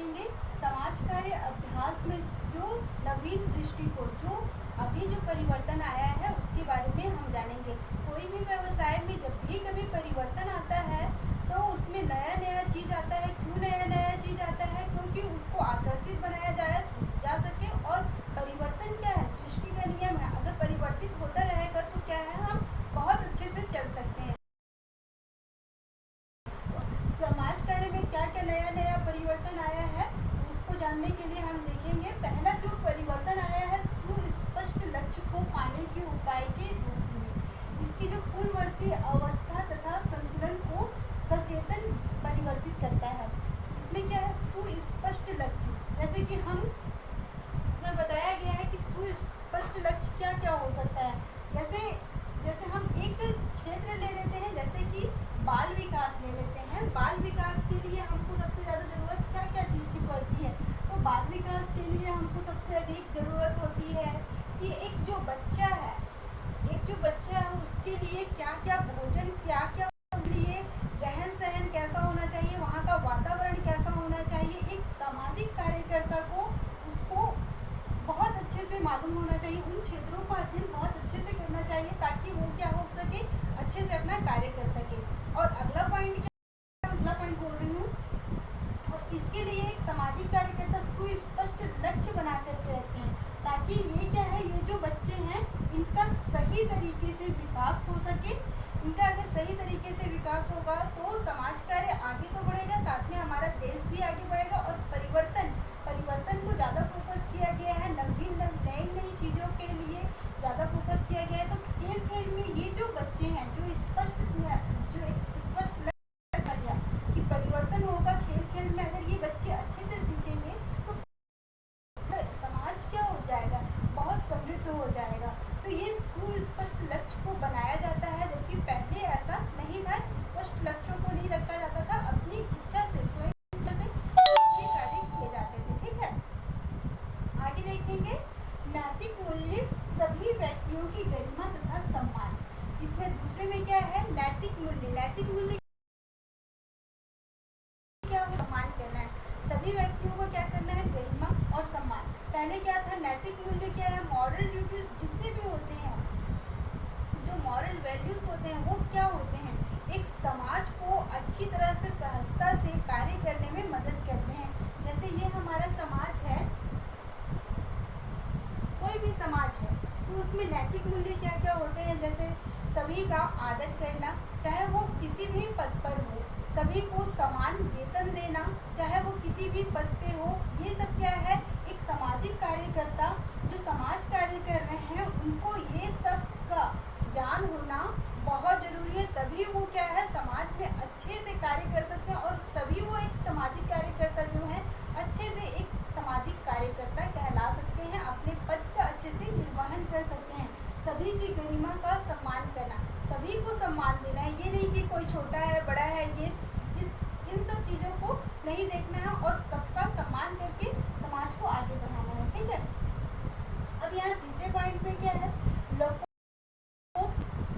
देखेंगे समाज कार्य अभ्यास में जो नवीन दृष्टिकोण, जो अभी जो परिवर्तन आया है उसके बारे में हम जानेंगे। कोई भी व्यवसाय में जब भी कभी परिवर्तन आता है तो उसमें नया नया चीज आता है। क्यों नया नया चीज आता है? क्योंकि उसको आकर्षित बनाया जा सके। और परिवर्तन क्या है? सृष्टि का नियम है। अगर परिवर्तित होता रहेगा तो क्या है, हम बहुत अच्छे से चल सकते हैं। समाज कार्य में क्या क्या नया नया परिवर्तन आया है उसको जानने के लिए हम देखेंगे। पहला जो परिवर्तन आया है, सुस्पष्ट लक्ष्य को पाने के उपाय के रूप में इसकी जो पूर्ववर्ती अवस्था तथा संतुलन को सचेतन परिवर्तित करता है। इसमें क्या है? सुस्पष्ट लक्ष्य, जैसे कि हमें बताया गया है कि सुस्पष्ट लक्ष्य क्या क्या हो सकता है। जैसे हम एक क्षेत्र ले लेते हैं, जैसे कि बाल विकास ले लेते हैं। बाल विकास के लिए हमको सबसे ज़्यादा ज़रूरत क्या क्या चीज़ की पड़ती है? तो बाल विकास के लिए हमको सबसे अधिक ज़रूरत होती है कि एक जो बच्चा है उसके लिए क्या क्या भोजन, क्या क्या लिए रहन सहन कैसा होना चाहिए, वहाँ का वातावरण कैसा होना चाहिए। एक सामाजिक कार्यकर्ता को उसको बहुत अच्छे से मालूम होना चाहिए, उन क्षेत्रों का अध्ययन बहुत अच्छे से करना चाहिए ताकि वो क्या हो सके, अच्छे से अपना कार्य कर सके। और अगला पॉइंट बोल रही हूँ, और इसके लिए एक सामाजिक कार्यकर्ता सुस्पष्ट लक्ष्य बना करके रखते हैं ताकि ये क्या है, ये जो बच्चे हैं इनका सही तरीके से विकास हो सके। इनका अगर सही तरीके से विकास होगा तो समाज कार्य आगे तो बढ़ेगा, साथ में हमारा देश भी आगे बढ़ेगा। और परिवर्तन को ज़्यादा फोकस किया गया है, नई चीज़ों के लिए ज़्यादा फोकस किया गया है। तो खेल में ये जो बच्चे हैं जो एक स्पष्ट लक्ष्य लिया कि परिवर्तन होगा, खेल में अगर ये बच्चे अच्छे से सीखेंगे तो समाज क्या हो जाएगा, बहुत समृद्ध हो जाएगा। तो ये सुस्पष्ट लक्ष्य को बनाया जाता है, जबकि पहले ऐसा नहीं था। स्पष्ट लक्ष्यों को नहीं रखा जाता था, अपनी इच्छा से स्वयं से ये कार्य किए जाते थे। ठीक है, आगे देखेंगे। नैतिक मूल्य सभी व्यक्तियों की गरिमा तथा सम्मान। इसमें दूसरे में क्या है? नैतिक मूल्य क्या हो? सम्मान करना है। सभी व्यक्तियों को क्या करना है? गरिमा और सम्मान। पहले क्या था? नैतिक मूल्य क्या है? मॉरल ड्यूटीज जितने भी होते हैं, जो मॉरल वैल्यूज होते हैं वो क्या होते हैं? एक समाज को अच्छी तरह से सहजता से कार्य करने में मदद करते हैं। जैसे ये हमारा समाज है, कोई भी समाज है तो उसमें नैतिक मूल्य क्या क्या होते हैं? जैसे सभी का आदर करना, चाहे वो किसी भी पद पर हो, सभी को समान वेतन देना, चाहे वो किसी भी पद पे हो। ये सब क्या है? एक सामाजिक कार्यकर्ता जो समाज कार्य कर रहे हैं उनको ये सब का ज्ञान होना बहुत जरूरी है, तभी वो क्या है, समाज में अच्छे से कार्य कर सकते हैं। और तभी वो एक सामाजिक कार्यकर्ता जो है अच्छे से एक सामाजिक कार्यकर्ता कहला सकते हैं, अपने पद का अच्छे से निर्वहन कर सकते हैं। सभी की गरिमा का सम्मान करना, सभी को सम्मान देना है। ये नहीं कि कोई छोटा है बड़ा है, इन सब चीज़ों को नहीं देखना है और सबका सम्मान करके समाज को आगे बढ़ाना है। ठीक है, अब यहाँ तीसरे पॉइंट पे क्या है?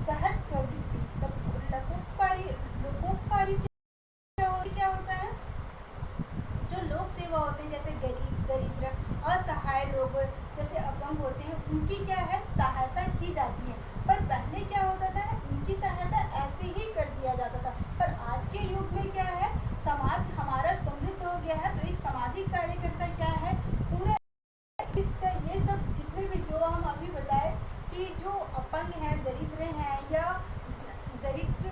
सहज प्रवृत्ति, लोकोपकारी क्या होता है? जो लोक सेवा होते हैं, जैसे गरीब, दरिद्र, असहाय लोग, जैसे अपंग होते हैं, उनकी क्या है? सहायता की जाती है। पर पहले क्या होता था? उनकी सहायता ऐसे ही कर दिया जाता था। पर आज के युग में क्या है? समाज हमारा समृद्ध हो गया है, तो एक सामाजिक कार्यकर्ता क्या है? पूरा इसका ये सब जितने भी जो हम अभी बताए कि जो अपंग हैं, दरिद्र हैं, या दरिद्र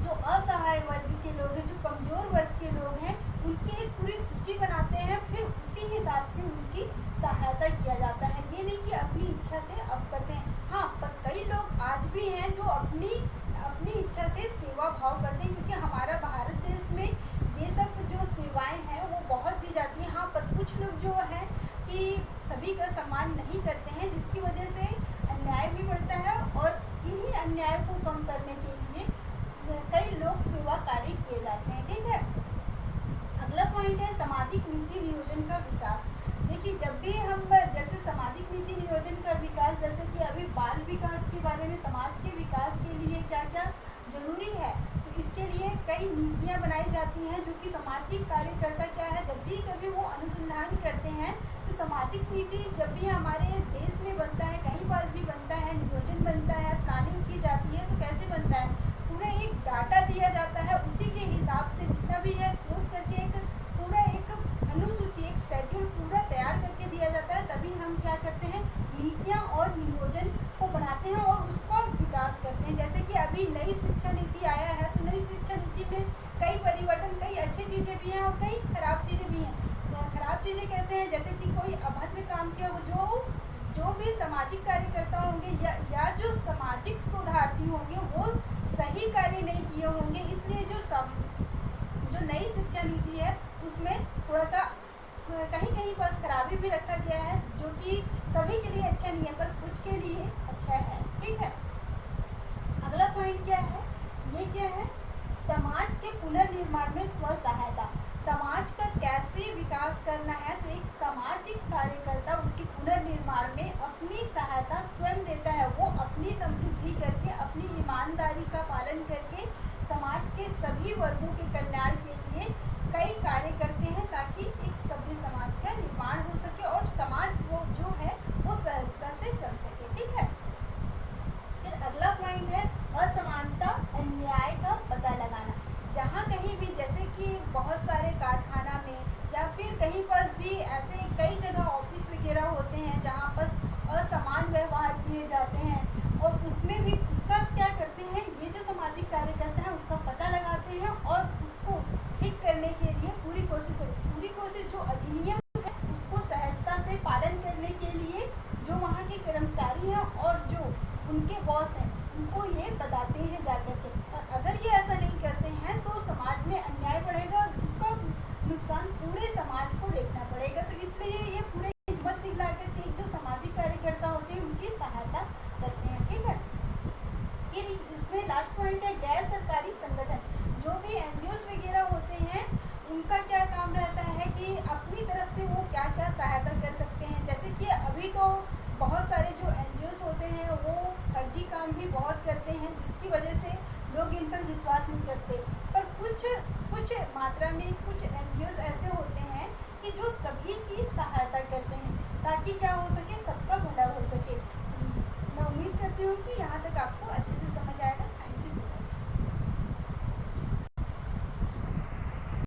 जो असहाय वर्ग के लोग हैं, जो कमजोर वर्ग के लोग हैं, उनकी एक पूरी सूची बनाते हैं, फिर उसी हिसाब से उनकी सहायता किया जाता है। ये नहीं कि अपनी इच्छा से अब करते हैं। हाँ, पर कई लोग आज भी हैं जो अपनी इच्छा से सेवा भाव करते हैं, क्योंकि हमारा भारत देश में ये सब जो सेवाएं हैं वो बहुत दी जाती हैं। हाँ, पर कुछ लोग जो हैं कि सभी का सम्मान नहीं करते हैं, जिसकी वजह से अन्याय भी बढ़ता है। और इन्हीं अन्याय को कम करने के लिए कई लोक सेवा कार्य किए जाते हैं। ठीक है, अगला पॉइंट है सामाजिक नीति नियोजन का विकास। देखिए, जब भी हम जैसे सामाजिक नीति नियोजन का विकास, जैसे कि अभी बाल विकास के बारे में, समाज के विकास के लिए क्या क्या जरूरी है, तो इसके लिए कई नीतियाँ बनाई जाती हैं जो क्योंकि सामाजिक कार्यकर्ता क्या है, जब भी कभी वो अनुसंधान करते हैं तो सामाजिक नीति जब भी हमारे देश में बनता है, कहीं पास भी बनता है, नियोजन बनता है, प्लानिंग की जाती है, तो कैसे बनता है, पूरा एक डाटा दिया जाता है, उसी के हिसाब से जितना भी है स्रोत करके एक पूरा एक अनुसूची, एक शेड्यूल पूरा तैयार करके दिया जाता है। तभी हम क्या करते हैं, नीतियाँ और नियोजन को बनाते हैं और उसका विकास करते हैं। जैसे कि अभी नई शिक्षा नीति आया है, तो नई शिक्षा नीति में कई परिवर्तन, कई अच्छी चीज़ें भी हैं और कई खराब चीज़ें भी हैं। खराब चीज़ें कैसे हैं, जैसे कि कोई अभद्र काम किया, जो भी सामाजिक कार्यकर्ता होंगे या जो सामाजिक सुधारती होंगे वो सही कार्य नहीं किए होंगे, इसलिए जो नई शिक्षा नीति है उसमें थोड़ा सा कहीं कहीं पास खराबी भी रखा गया है, जो कि सभी के लिए अच्छा नहीं है पर कुछ के लिए अच्छा है। ठीक है, अगला पॉइंट क्या है, ये क्या है, समाज के पुनर्निर्माण में स्व सहायता। समाज का कैसे विकास करना है, तो एक सामाजिक कार्यकर्ता उसके पुनर्निर्माण में अपनी सहायता स्वयं देता है। वो अपनी समृद्धि करके, अपनी ईमानदारी का पालन करके समाज के सभी वर्गों के कल्याण के लिए कई कार्य करते हैं, ताकि एक सभ्य समाज का निर्माण हो सके और समाज वो जो है वो सहजता से चल सके। ठीक है, फिर अगला पॉइंट है असमानता, अन्याय का पता लगाना। जहाँ कहीं भी, जैसे कि बहुत सारे कारखाना में या फिर कहीं पर भी ऐसे कई जगह ऑफिस वगैरह होते हैं जहाँ पर असमान व्यवहार किए जाते हैं, और उसमें भी उसका क्या करते हैं, ये जो सामाजिक कार्यकर्ता है उसका पता लगाते हैं और उसको ठीक करने के लिए पूरी कोशिश करते हैं। पूरी कोशिश, जो अधिनियम है उसको सहजता से पालन करने के लिए जो वहाँ के कर्मचारी हैं और जो उनके बॉस हैं उनको ये बताते हैं जाकर के। और अगर ये ऐसा नहीं करते हैं तो समाज में अन्याय बढ़ेगा, जिसका नुकसान पूरे समाज को देखना पड़ेगा। तो इसलिए ये पूरे हिम्मत दिला करके जो सामाजिक कार्यकर्ता होते हैं उनकी सहायता करते हैं। ठीक है, फिर इसमें लास्ट पॉइंट है गैर सरकारी संगठन। जो भी एनजीओस वगैरह होते हैं उनका क्या काम रहता है कि अपनी तरफ से वो क्या क्या सहायता कर सकते हैं। जैसे कि अभी तो बहुत सारे जो एनजीओस होते हैं वो फर्जी काम भी बहुत करते हैं, जिसकी वजह से लोग इन पर विश्वास नहीं करते। पर कुछ मात्रा में कुछ एनजीओस ऐसे होते हैं कि जो सभी की सहायता करते हैं, ताकि क्या हो सके, सबका भला हो सके। मैं उम्मीद करती हूँ कि